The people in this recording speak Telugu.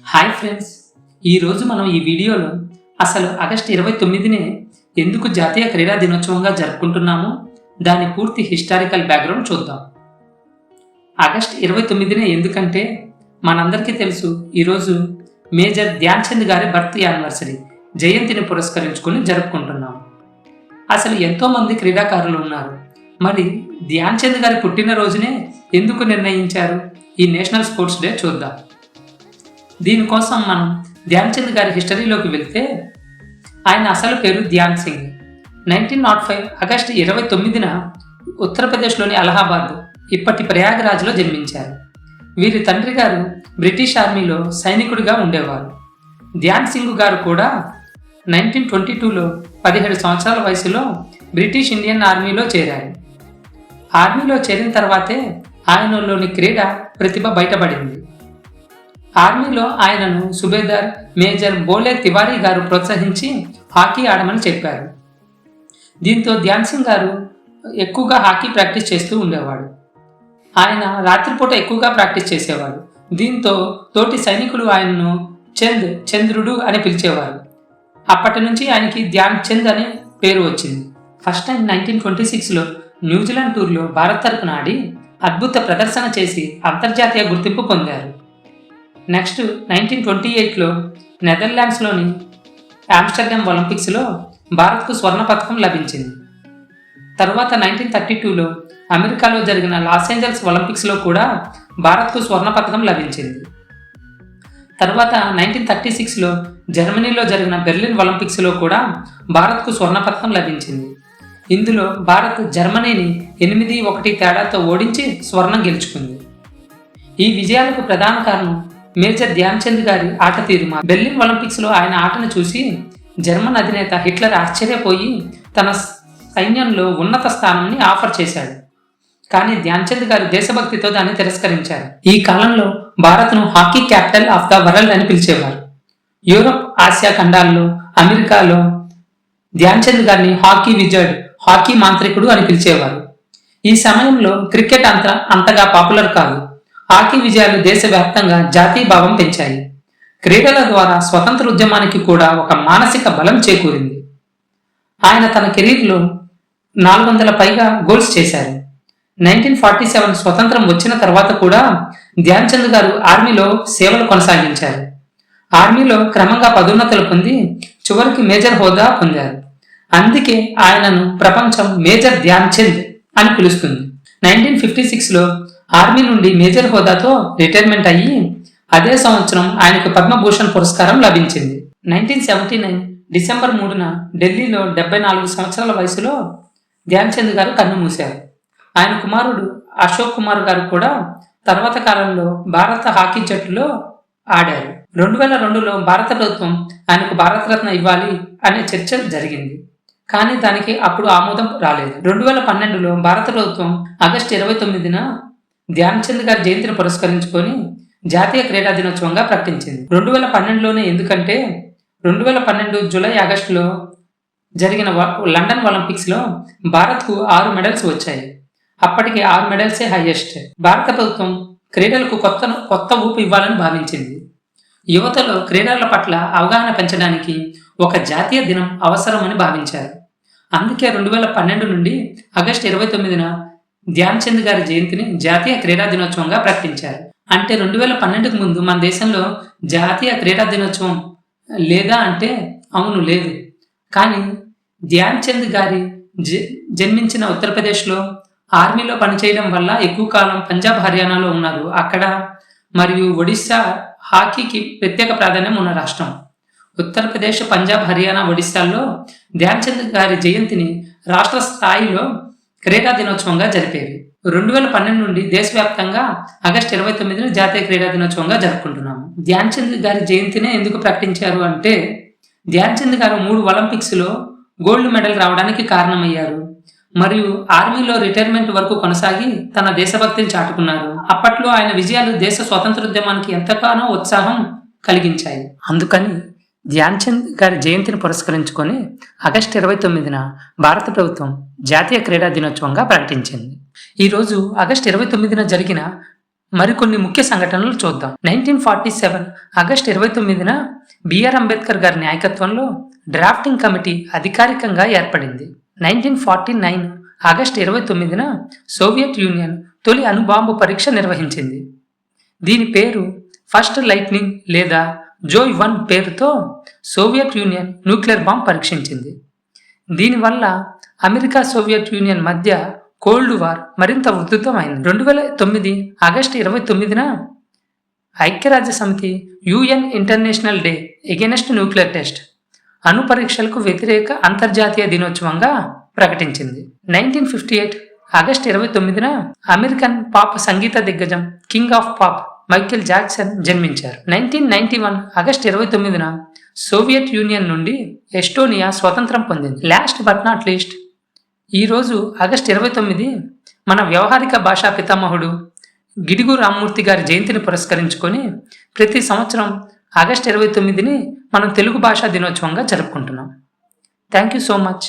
హాయ్ ఫ్రెండ్స్, ఈరోజు మనం ఈ వీడియోలో అసలు ఆగస్టు 29నే ఎందుకు జాతీయ క్రీడా దినోత్సవంగా జరుపుకుంటున్నామో దాని పూర్తి హిస్టారికల్ బ్యాక్గ్రౌండ్ చూద్దాం. ఆగస్టు 29నే ఎందుకంటే మనందరికీ తెలుసు, ఈరోజు మేజర్ ధ్యాన్ చంద్ గారి బర్త్ యానివర్సరీ జయంతిని పురస్కరించుకొని జరుపుకుంటున్నాం. అసలు ఎంతోమంది క్రీడాకారులు ఉన్నారు. మరి ధ్యాన్ చంద్ గారి పుట్టినరోజునే ఎందుకు నిర్ణయించారు ఈ నేషనల్ స్పోర్ట్స్ డే చూద్దాం. దీనికోసం మనం ధ్యాన్ చంద్ గారి హిస్టరీలోకి వెళ్తే ఆయన అసలు పేరు ధ్యాన్ సింగ్. 1905 ఆగస్టు 29న ఉత్తరప్రదేశ్లోని అలహాబాద్, ఇప్పటి ప్రయాగరాజ్లో జన్మించారు. వీరి తండ్రి గారు బ్రిటిష్ ఆర్మీలో సైనికుడిగా ఉండేవారు. ధ్యాన్ సింగ్ గారు కూడా 1922లో 17 సంవత్సరాల వయసులో బ్రిటిష్ ఇండియన్ ఆర్మీలో చేరారు. ఆర్మీలో చేరిన తర్వాతే ఆయనలోని క్రీడ ప్రతిభ బయటపడింది. ఆర్మీలో ఆయనను సుబేదార్ మేజర్ బోలే తివారీ గారు ప్రోత్సహించి హాకీ ఆడమని చెప్పారు. దీంతో ధ్యాన్ సింగ్ గారు ఎక్కువగా హాకీ ప్రాక్టీస్ చేస్తూ ఉండేవాడు. ఆయన రాత్రిపూట ఎక్కువగా ప్రాక్టీస్ చేసేవాడు. దీంతో తోటి సైనికులు ఆయనను చంద్రుడు అని పిలిచేవారు. అప్పటి నుంచి ఆయనకి ధ్యాన్ చంద్ అనే పేరు వచ్చింది. ఫస్ట్ టైం 1926లో న్యూజిలాండ్ టూర్లో భారత్ తరపున ఆడి అద్భుత ప్రదర్శన చేసి అంతర్జాతీయ గుర్తింపు పొందారు. నెక్స్ట్ 1928లో నెదర్లాండ్స్లోని ఆమ్స్టర్డామ్ ఒలింపిక్స్లో భారత్కు స్వర్ణ పథకం లభించింది. తర్వాత 1932లో అమెరికాలో జరిగిన లాస్ ఏంజల్స్ ఒలింపిక్స్లో కూడా భారత్కు స్వర్ణ పథకం లభించింది. తర్వాత 1936లో జర్మనీలో జరిగిన బెర్లిన్ ఒలింపిక్స్లో కూడా భారత్కు స్వర్ణ పథకం లభించింది. ఇందులో భారత్ జర్మనీని 8-1 తేడాతో ఓడించి స్వర్ణం గెలుచుకుంది. ఈ విజయాలకు ప్రధాన కారణం మేజర్ ధ్యాన్ చంద్ గారి ఆట తీరు. బెర్లిన్ ఒలింపిక్స్లో ఆయన ఆటను చూసి జర్మన్ అధినేత హిట్లర్ ఆశ్చర్యపోయి తన సైన్యంలో ఉన్నత స్థానాన్ని ఆఫర్ చేశాడు. కానీ ధ్యాన్ చంద్ గారు దేశభక్తితో దాన్ని తిరస్కరించారు. ఈ కాలంలో భారత్ను hockey capital of the world అని పిలిచేవారు. యూరప్, ఆసియా ఖండాల్లో, అమెరికాలో ధ్యాన్ చంద్ గారిని హాకీ విజర్డ్, హాకీ మాంత్రికుడు అని పిలిచేవారు. ఈ సమయంలో క్రికెట్ అంతగా పాపులర్ కాదు. హాకీ విజయాలు దేశవ్యాప్తంగా జాతీయ భావం పెంచాయి. క్రీడల ద్వారా స్వతంత్ర ఉద్యమానికి కూడా ఒక మానసిక బలం చేకూరింది. ఆయన తన కెరీర్లో 400 పైగా గోల్స్ చేశారు. 1947 స్వతంత్రం వచ్చిన తర్వాత కూడా ధ్యాన్ చంద్ గారు ఆర్మీలో సేవలు కొనసాగించారు. ఆర్మీలో క్రమంగా పదోన్నతులు పొంది చివరికి మేజర్ హోదా పొందారు. అందుకే ఆయనను ప్రపంచం మేజర్ ధ్యాన్ చంద్ అని పిలుస్తుంది. 1956లో ఆర్మీ నుండి మేజర్ హోదాతో రిటైర్మెంట్ అయ్యి అదే సంవత్సరం ఆయనకు పద్మభూషణ్ పురస్కారం లభించింది. 1979 డిసెంబర్ 3న ఢిల్లీలో 74 సంవత్సరాల వయసులో ధ్యాన్ చంద్ గారు కన్నుమూశారు. ఆయన కుమారుడు అశోక్ కుమార్ గారు కూడా తర్వాత కాలంలో భారత హాకీ జట్టులో ఆడారు. 2002లో భారత ప్రభుత్వం ఆయనకు భారతరత్న ఇవ్వాలి అనే చర్చ జరిగింది. కానీ దానికి అప్పుడు ఆమోదం రాలేదు. 2012లో భారత ప్రభుత్వం ఆగస్టు 29న ధ్యాన్ చంద్ గారి జయంతిని పురస్కరించుకొని జాతీయ క్రీడా దినోత్సవంగా ప్రకటించింది. 2012లోనే ఎందుకంటే 2012 జూలై ఆగస్టులో జరిగిన లండన్ ఒలింపిక్స్లో భారత్కు 6 మెడల్స్ వచ్చాయి. అప్పటికి 6 మెడల్సే హైయెస్ట్. భారత ప్రభుత్వం క్రీడలకు కొత్త ఊపు ఇవ్వాలని భావించింది. యువతలో క్రీడల పట్ల అవగాహన పెంచడానికి ఒక జాతీయ దినం అవసరమని భావించారు. అందుకే 2012 నుండి ఆగస్టు 29న ధ్యాన్ చంద్ గారి జయంతిని జాతీయ క్రీడా దినోత్సవంగా ప్రకటించారు. అంటే 2012కు ముందు మన దేశంలో జాతీయ క్రీడా దినోత్సవం లేదా అంటే అవును, లేదు. కానీ ధ్యాన్ చంద్ గారి జన్మించిన ఉత్తరప్రదేశ్లో ఆర్మీలో పనిచేయడం వల్ల ఎక్కువ కాలం పంజాబ్, హర్యానాలో ఉన్నారు. అక్కడ మరియు ఒడిశా హాకీకి ప్రత్యేక ప్రాధాన్యం ఉన్న రాష్ట్రం. ఉత్తరప్రదేశ్, పంజాబ్, హర్యానా, ఒడిశాల్లో ధ్యాన్ చంద్ గారి జయంతిని రాష్ట్ర స్థాయిలో క్రీడా దినోత్సవంగా జరిపేవి. 2012 నుండి దేశవ్యాప్తంగా ఆగస్టు 29న జాతీయ క్రీడా దినోత్సవంగా జరుపుకుంటున్నాము. ధ్యాన్ చంద్ గారి జయంతినే ఎందుకు ప్రకటించారు అంటే ధ్యాన్ చంద్ గారు 3 ఒలింపిక్స్లో గోల్డ్ మెడల్ రావడానికి కారణమయ్యారు. మరియు ఆర్మీలో రిటైర్మెంట్ వరకు కొనసాగి తన దేశభక్తిని చాటుకున్నారు. అప్పట్లో ఆయన విజయాలు దేశ స్వతంత్రోద్యమానికి ఎంతగానో ఉత్సాహం కలిగించాయి. అందుకని ధ్యాన్ చంద్ గారి జయంతిని పురస్కరించుకొని ఆగస్టు 29న భారత ప్రభుత్వం జాతీయ క్రీడా దినోత్సవంగా ప్రకటించింది. ఈరోజు ఆగస్టు 29న జరిగిన మరికొన్ని ముఖ్య సంఘటనలు చూద్దాం. 1947 ఆగస్టు 29న బిఆర్ అంబేద్కర్ గారి నాయకత్వంలో డ్రాఫ్టింగ్ కమిటీ అధికారికంగా ఏర్పడింది. 1949 ఆగస్టు 29న సోవియట్ యూనియన్ తొలి అణుబాంబు పరీక్ష నిర్వహించింది. దీని పేరు ఫస్ట్ లైట్నింగ్ లేదా జోయ్ 1 పేరుతో సోవియట్ యూనియన్ న్యూక్లియర్ బాంబ్ పరీక్షించింది. దీనివల్ల అమెరికా సోవియట్ యూనియన్ మధ్య కోల్డ్ వార్ మరింత ఉధృతమైంది. 2009 ఆగస్టు 29న ఐక్యరాజ్య సమితి UN international day against nuclear test అణు పరీక్షలకు వ్యతిరేక అంతర్జాతీయ దినోత్సవంగా ప్రకటించింది. 1958 ఆగస్టు 29న అమెరికన్ పాప్ సంగీత దిగ్గజం king of pop Michael Jackson జన్మించారు. 1991 ఆగస్టు 29న సోవియట్ యూనియన్ నుండి ఎస్టోనియా స్వతంత్రం పొందింది. లాస్ట్ బట్ నాట్ లీస్ట్, ఈరోజు ఆగస్టు 29 మన వ్యవహారిక భాషా పితామహుడు గిడుగు రామ్మూర్తి గారి జయంతిని పురస్కరించుకొని ప్రతి సంవత్సరం ఆగస్టు 29ని మనం తెలుగు భాషా దినోత్సవంగా జరుపుకుంటున్నాం. Thank you so much.